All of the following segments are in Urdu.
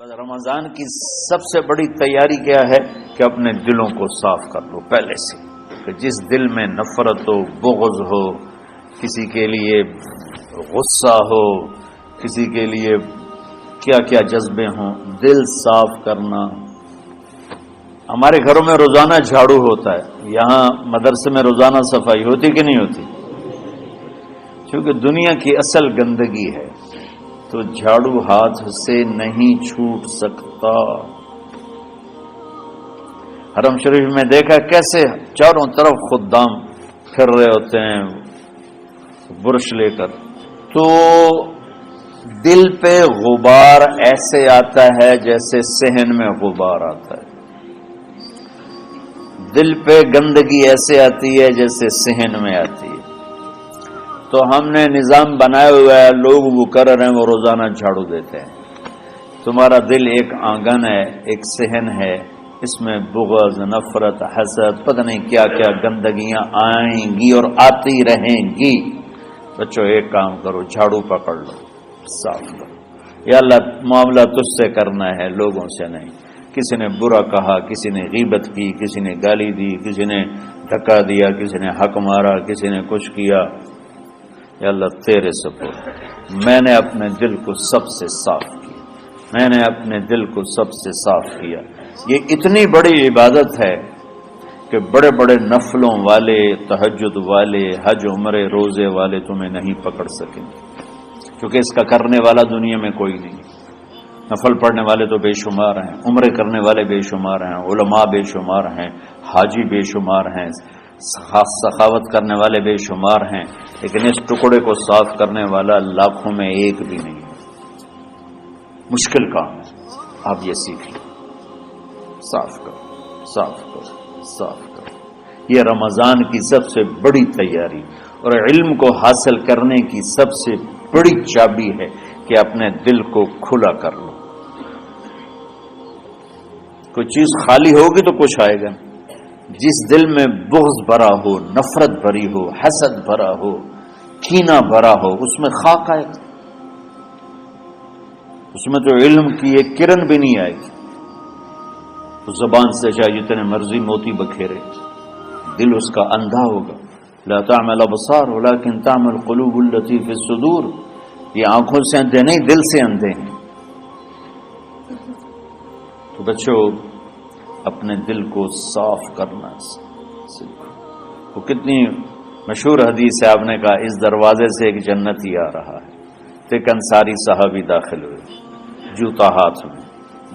بس رمضان کی سب سے بڑی تیاری کیا ہے کہ اپنے دلوں کو صاف کر لو پہلے سے، کہ جس دل میں نفرت ہو، بغض ہو، کسی کے لیے غصہ ہو، کسی کے لیے کیا کیا جذبے ہوں، دل صاف کرنا۔ ہمارے گھروں میں روزانہ جھاڑو ہوتا ہے، یہاں مدرسے میں روزانہ صفائی ہوتی کہ نہیں ہوتی؟ کیونکہ دنیا کی اصل گندگی ہے تو جھاڑو ہاتھ سے نہیں چھوٹ سکتا۔ حرم شریف میں دیکھا کیسے چاروں طرف خدام پھر رہے ہوتے ہیں برش لے کر، تو دل پہ غبار ایسے آتا ہے جیسے صحن میں غبار آتا ہے، دل پہ گندگی ایسے آتی ہے جیسے صحن میں آتی ہے۔ تو ہم نے نظام بنایا ہوا ہے، لوگ وہ کر رہے ہیں، وہ روزانہ جھاڑو دیتے ہیں۔ تمہارا دل ایک آنگن ہے، ایک صحن ہے، اس میں بغض، نفرت، حسد، پتہ نہیں کیا کیا گندگیاں آئیں گی اور آتی رہیں گی۔ بچوں ایک کام کرو، جھاڑو پکڑ لو، صاف کرو۔ یا اللہ معاملہ تجھ سے کرنا ہے، لوگوں سے نہیں۔ کسی نے برا کہا، کسی نے غیبت کی، کسی نے گالی دی، کسی نے دھکا دیا، کسی نے حق مارا، کسی نے کچھ کیا، یا اللہ تیرے سپرد میں نے اپنے دل کو سب سے صاف کیا، میں نے اپنے دل کو سب سے صاف کیا۔ یہ اتنی بڑی عبادت ہے کہ بڑے بڑے نفلوں والے، تہجد والے، حج عمرے روزے والے تمہیں نہیں پکڑ سکیں گے، کیونکہ اس کا کرنے والا دنیا میں کوئی نہیں۔ نفل پڑھنے والے تو بے شمار ہیں، عمرے کرنے والے بے شمار ہیں، علماء بے شمار ہیں، حاجی بے شمار ہیں، سخاوت کرنے والے بے شمار ہیں، لیکن اس ٹکڑے کو صاف کرنے والا لاکھوں میں ایک بھی نہیں ہے۔ مشکل کام ہے، آپ یہ سیکھ لیں، صاف کرو، صاف کرو، صاف کرو۔ یہ رمضان کی سب سے بڑی تیاری اور علم کو حاصل کرنے کی سب سے بڑی چابی ہے کہ اپنے دل کو کھلا کر لو۔ کوئی چیز خالی ہوگی تو کچھ آئے گا۔ جس دل میں بغض بھرا ہو، نفرت بھری ہو، حسد بھرا ہو، کینہ بھرا ہو، اس میں خاک آئے گا، اس میں تو علم کی ایک کرن بھی نہیں آئے گی۔ تو زبان سے چاہے جتنے مرضی موتی بکھیرے، دل اس کا اندھا ہوگا۔ لا تعمل ابصار ولكن تعمل قلوب التي في الصدور۔ یہ آنکھوں سے اندھے نہیں، دل سے اندھے ہیں۔ تو بچوں اپنے دل کو صاف کرنا سیکھو۔ وہ کتنی مشہور حدیث ہے، آپ نے کہا اس دروازے سے ایک جنتی آ رہا ہے، تو ایک انصاری صحابی داخل ہوئے، جوتا ہاتھ میں،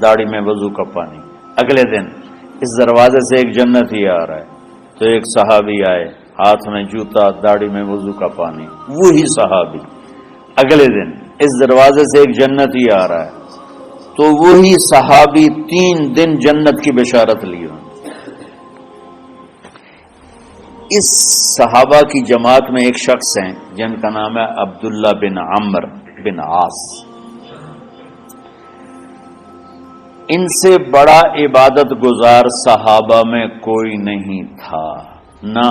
داڑھی میں وضو کا پانی۔ اگلے دن اس دروازے سے ایک جنتی آ رہا ہے، تو ایک صحابی آئے، ہاتھ میں جوتا، داڑھی میں وضو کا پانی، وہی صحابی۔ اگلے دن اس دروازے سے ایک جنتی آ رہا ہے، تو وہی صحابی 3 دن جنت کی بشارت لی۔ اس صحابہ کی جماعت میں ایک شخص ہیں جن کا نام ہے عبداللہ بن عمرو بن عاص۔ ان سے بڑا عبادت گزار صحابہ میں کوئی نہیں تھا، نہ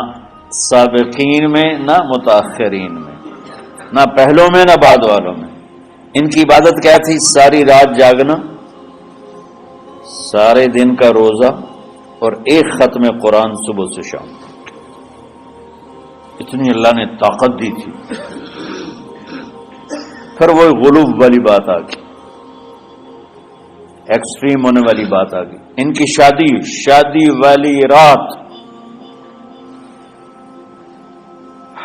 سابقین میں، نہ متاخرین میں، نہ پہلوں میں، نہ بعد والوں میں۔ ان کی عبادت کیا تھی؟ ساری رات جاگنا، سارے دن کا روزہ، اور ایک ختم قرآن صبح سے شام۔ اتنی اللہ نے طاقت دی تھی۔ پھر وہ غلوب والی بات آ گئی، ایکسٹریم ہونے والی بات آ گئی۔ ان کی شادی والی رات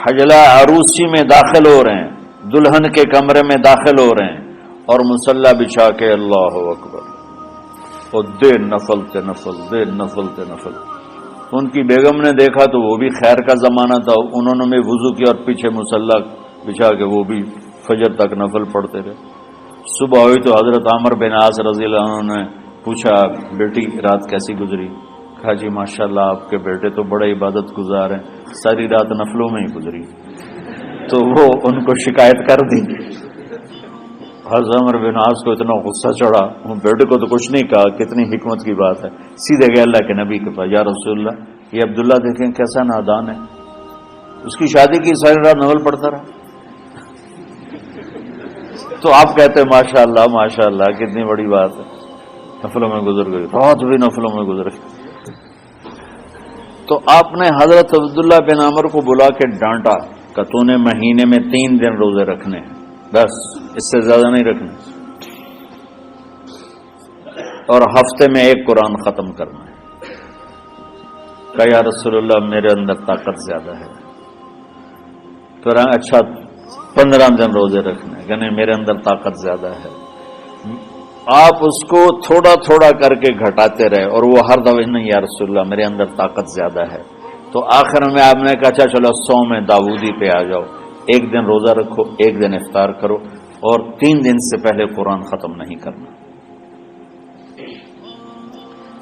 حجلہ عروسی میں داخل ہو رہے ہیں، دلہن کے کمرے میں داخل ہو رہے ہیں، اور مصلی بچھا کے اللہ اکبر، اور دیر نفل تے نفل، دیر نفل تے نفل۔ ان کی بیگم نے دیکھا تو وہ بھی خیر کا زمانہ تھا، انہوں نے بھی وضو کیا اور پیچھے مصلی بچھا کے وہ بھی فجر تک نفل پڑھتے رہے۔ صبح ہوئی تو حضرت عمرو بن عاص رضی اللہ عنہ نے پوچھا، بیٹی رات کیسی گزری؟ کہا جی ماشاءاللہ آپ کے بیٹے تو بڑے عبادت گزار ہیں، ساری رات نفلوں میں ہی گزری۔ تو وہ ان کو شکایت کر دی۔ حضرت عمرو بن عاص کو اتنا غصہ چڑھا، وہ بیٹے کو تو کچھ نہیں کہا، کتنی حکمت کی بات ہے، سیدھے گئے اللہ کے نبی کے پاس، یا رسول اللہ یہ عبداللہ دیکھیں کیسا نادان ہے، اس کی شادی کی ساری رات نفل پڑھتا رہا۔ تو آپ کہتے ہیں ماشاءاللہ ماشاءاللہ کتنی بڑی بات ہے۔ نفلوں میں گزر گئی، رات بھی نفلوں میں گزر گئی۔ تو آپ نے حضرت عبداللہ بن عمر کو بلا کے ڈانٹا کہ تو نے مہینے میں 3 دن روزے رکھنے ہیں، بس اس سے زیادہ نہیں رکھنے، اور ہفتے میں 1 قرآن ختم کرنا ہے۔ کہا یا رسول اللہ میرے اندر طاقت زیادہ ہے۔ تو اچھا 15 دن روزے رکھنے، کہ نہیں میرے اندر طاقت زیادہ ہے۔ آپ اس کو تھوڑا تھوڑا کر کے گھٹاتے رہے، اور وہ ہر دفعہ نہیں یا رسول اللہ میرے اندر طاقت زیادہ ہے۔ تو آخر میں آپ نے کہا اچھا چلو 100 میں داؤدی پہ آ جاؤ، 1 دن روزہ رکھو، 1 دن افطار کرو، اور 3 دن سے پہلے قرآن ختم نہیں کرنا۔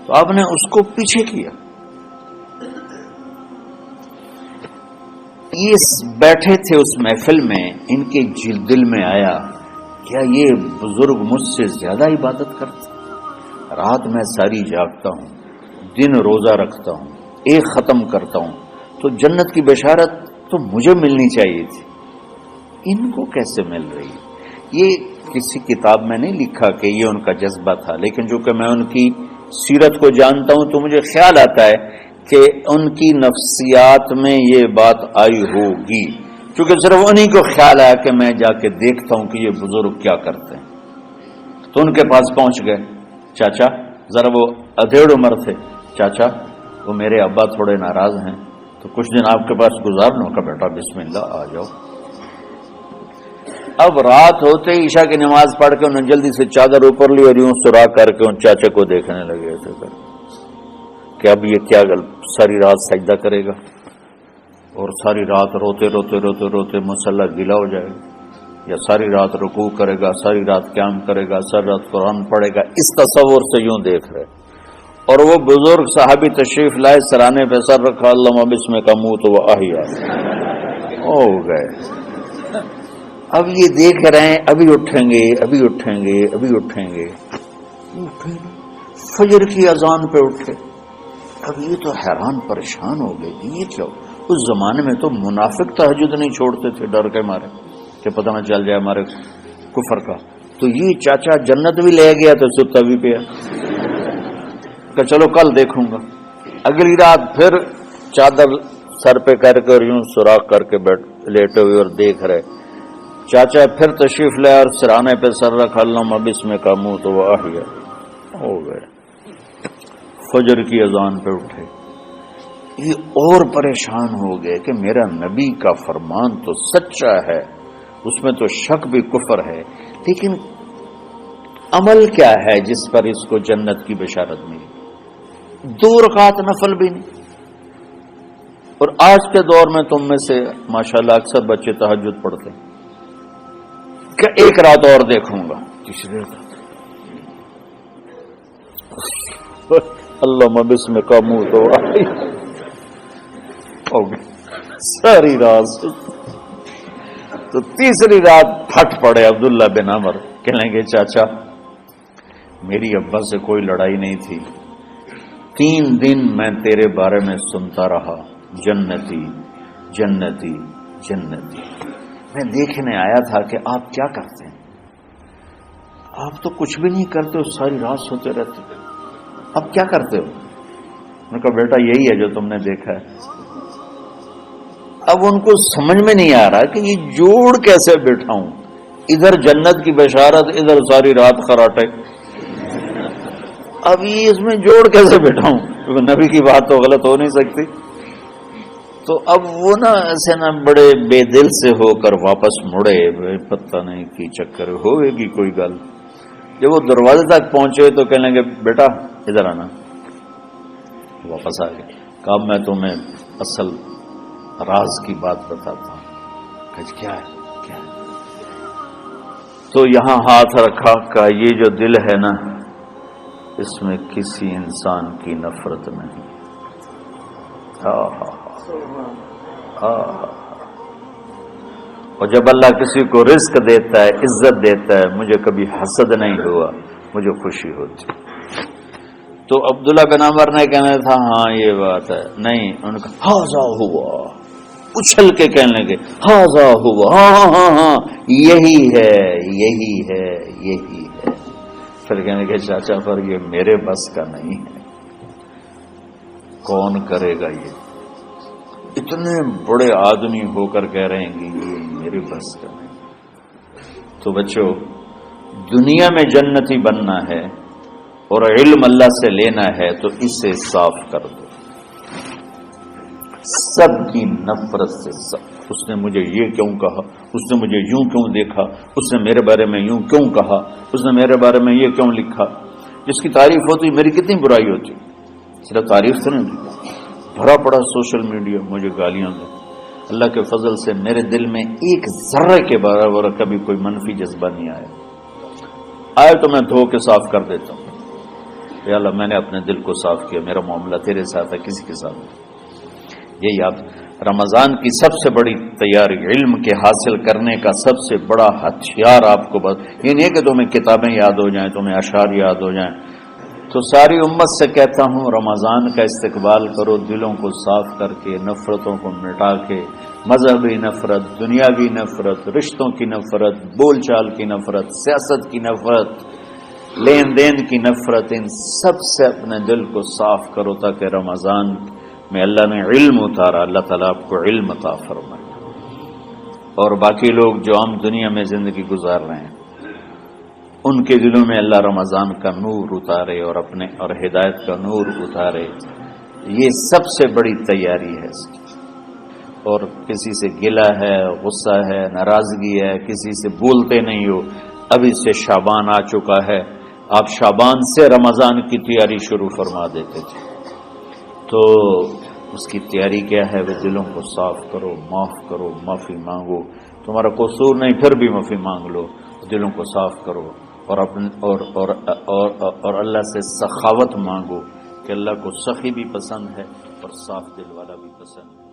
تو آپ نے اس کو پیچھے کیا۔ یہ بیٹھے تھے اس محفل میں، ان کے دل میں آیا کیا یہ بزرگ مجھ سے زیادہ عبادت کرتے؟ رات میں ساری جاگتا ہوں، دن روزہ رکھتا ہوں، 1 ختم کرتا ہوں، تو جنت کی بشارت تو مجھے ملنی چاہیے تھی، ان کو کیسے مل رہی؟ یہ کسی کتاب میں نہیں لکھا کہ یہ ان کا جذبہ تھا، لیکن جو کہ میں ان کی سیرت کو جانتا ہوں تو مجھے خیال آتا ہے کہ ان کی نفسیات میں یہ بات آئی ہوگی، کیونکہ صرف انہی کو خیال آیا کہ میں جا کے دیکھتا ہوں کہ یہ بزرگ کیا کرتے ہیں۔ تو ان کے پاس پہنچ گئے، چاچا ذرا، وہ ادھیڑ عمر تھے، چاچا وہ میرے ابا تھوڑے ناراض ہیں، تو کچھ دن آپ کے پاس گزارنا ہوگا، بیٹا بسم اللہ آ جاؤ۔ اب رات ہوتے ہی عشاء کی نماز پڑھ کے انہوں نے جلدی سے چادر اوپر لی اور یوں سراغ کر کے ان چاچے کو دیکھنے لگے تھے کہ اب یہ کیا ساری رات سجدہ کرے گا، اور ساری رات روتے روتے روتے روتے مصلی گیلا ہو جائے گا، یا ساری رات رکوع کرے گا، ساری رات قیام کرے گا، ساری رات قرآن پڑھے گا، اس تصور سے یوں دیکھ رہے۔ اور وہ بزرگ صحابی تشریف لائے، سرانے پہ سر رکھا، اللہم بسمک اموت و احیا، ہو گئے۔ اب یہ دیکھ رہے ہیں ابھی اٹھیں گے، ابھی اٹھیں گے، ابھی اٹھیں گے، فجر کی اذان پہ اٹھے۔ اب یہ تو حیران پریشان ہو گئے، یہ کیا؟ اس زمانے میں تو منافق تہجد نہیں چھوڑتے تھے ڈر کے مارے کہ پتہ نہ چل جائے ہمارے کفر کا۔ تو یہ چاچا جنت بھی لے گیا تو ستا بھی پیا کہ چلو کل دیکھوں گا۔ اگلی رات پھر چادر سر پہ کر کے اور یوں سوراخ کر کے لیٹے ہوئے اور دیکھ رہے۔ چاچا پھر تشریف لے اور سرانے پہ سر رکھا، اللہم بسمک اموت و احیا، ہو گئے۔ فجر کی اذان پہ اٹھے، یہ اور پریشان ہو گئے کہ میرا نبی کا فرمان تو سچا ہے، اس میں تو شک بھی کفر ہے، لیکن عمل کیا ہے جس پر اس کو جنت کی بشارت ملی؟ 2 رکعت نفل بھی نہیں۔ اور آج کے دور میں تم میں سے ماشاءاللہ اکثر بچے تہجد پڑھتے ہیں کہ 1 رات اور دیکھوں گا، تیسری رات اللہم بسمک اموت و احیا، ساری رات۔ تو تیسری رات پھٹ پڑے عبداللہ بن عمر، کہنے گے چاچا میری ابا سے کوئی لڑائی نہیں تھی، 3 دن میں تیرے بارے میں سنتا رہا، جنتی جنتی جنتی۔ میں دیکھنے آیا تھا کہ آپ کیا کرتے ہیں، آپ تو کچھ بھی نہیں کرتے ہو، ساری رات سوتے رہتے، اب کیا کرتے ہو؟ میں نے کہا بیٹا یہی ہے جو تم نے دیکھا ہے۔ اب ان کو سمجھ میں نہیں آ رہا کہ یہ جوڑ کیسے بٹھاؤں، ادھر جنت کی بشارت، ادھر ساری رات خراٹے، اب یہ اس میں جوڑ کیسے بٹھاؤں، کیونکہ نبی کی بات تو غلط ہو نہیں سکتی۔ تو اب وہ نا ایسے نا بڑے بے دل سے ہو کر واپس مڑے، پتہ نہیں کی چکر ہوئے گی کوئی گل۔ جب وہ دروازے تک پہنچے تو کہنے لگے بیٹا ادھر آنا، واپس آ گئے۔ کہا میں تمہیں اصل راز کی بات بتاتا ہوں۔ کہ کیا ہے کیا ہے؟ تو یہاں ہاتھ رکھا، کہ یہ جو دل ہے نا اس میں کسی انسان کی نفرت نہیں۔ اور جب اللہ کسی کو رزق دیتا ہے، عزت دیتا ہے، مجھے کبھی حسد نہیں ہوا، مجھے خوشی ہوتی۔ تو عبداللہ بن عمر نے کہنا تھا ہاں یہ بات ہے، نہیں، ان کا ہاذا ہوا، اچھل کے کہنے لگے ہاذا ہوا، ہاں ہاں ہاں یہی ہے یہی ہے یہی ہے۔ پھر کہنے کہ چاچا پر یہ میرے بس کا نہیں ہے، کون کرے گا؟ یہ اتنے بڑے آدمی ہو کر کہہ رہے ہیں کہ یہ میرے بس کا نہیں۔ تو بچوں، دنیا میں جنتی بننا ہے اور علم اللہ سے لینا ہے تو اسے صاف کر دو، سب کی نفرت سے۔ سب، اس نے مجھے یہ کیوں کہا، اس نے مجھے یوں کیوں دیکھا، اس نے میرے بارے میں یوں کیوں کہا، اس نے میرے بارے میں یہ کیوں لکھا۔ جس کی تعریف ہوتی میری کتنی برائی ہوتی، صرف تعریف سے نہیں، بھرا پڑا سوشل میڈیا مجھے گالیاں دے۔ اللہ کے فضل سے میرے دل میں ایک ذرے کے برابر کبھی کوئی منفی جذبہ نہیں آیا، آئے تو میں دھو کے صاف کر دیتا ہوں، یا اللہ میں نے اپنے دل کو صاف کیا، میرا معاملہ تیرے ساتھ ہے، کسی کے ساتھ نہیں۔ یہ یاد رمضان کی سب سے بڑی تیاری، علم کے حاصل کرنے کا سب سے بڑا ہتھیار آپ کو بس یہ نہیں ہے کہ تمہیں کتابیں یاد ہو جائیں، تمہیں اشعار یاد ہو جائیں۔ تو ساری امت سے کہتا ہوں رمضان کا استقبال کرو، دلوں کو صاف کر کے، نفرتوں کو مٹا کے، مذہبی نفرت، دنیاوی نفرت، رشتوں کی نفرت، بول چال کی نفرت، سیاست کی نفرت، لین دین کی نفرت، ان سب سے اپنے دل کو صاف کرو تاکہ رمضان میں اللہ نے علم اتارا، اللہ تعالیٰ آپ کو علم عطا فرمائے، اور باقی لوگ جو عام دنیا میں زندگی گزار رہے ہیں ان کے دلوں میں اللہ رمضان کا نور اتارے اور اپنے اور ہدایت کا نور اتارے۔ یہ سب سے بڑی تیاری ہے اس کی۔ اور کسی سے گلہ ہے، غصہ ہے، ناراضگی ہے، کسی سے بولتے نہیں ہو، ابھی سے شعبان آ چکا ہے، آپ شعبان سے رمضان کی تیاری شروع فرما دیتے تھے، تو اس کی تیاری کیا ہے؟ وہ دلوں کو صاف کرو، معاف کرو، معافی مانگو، تمہارا قصور نہیں پھر بھی معافی مانگ لو، دلوں کو صاف کرو، اور اللہ سے سخاوت مانگو کہ اللہ کو سخی بھی پسند ہے اور صاف دل والا بھی پسند ہے۔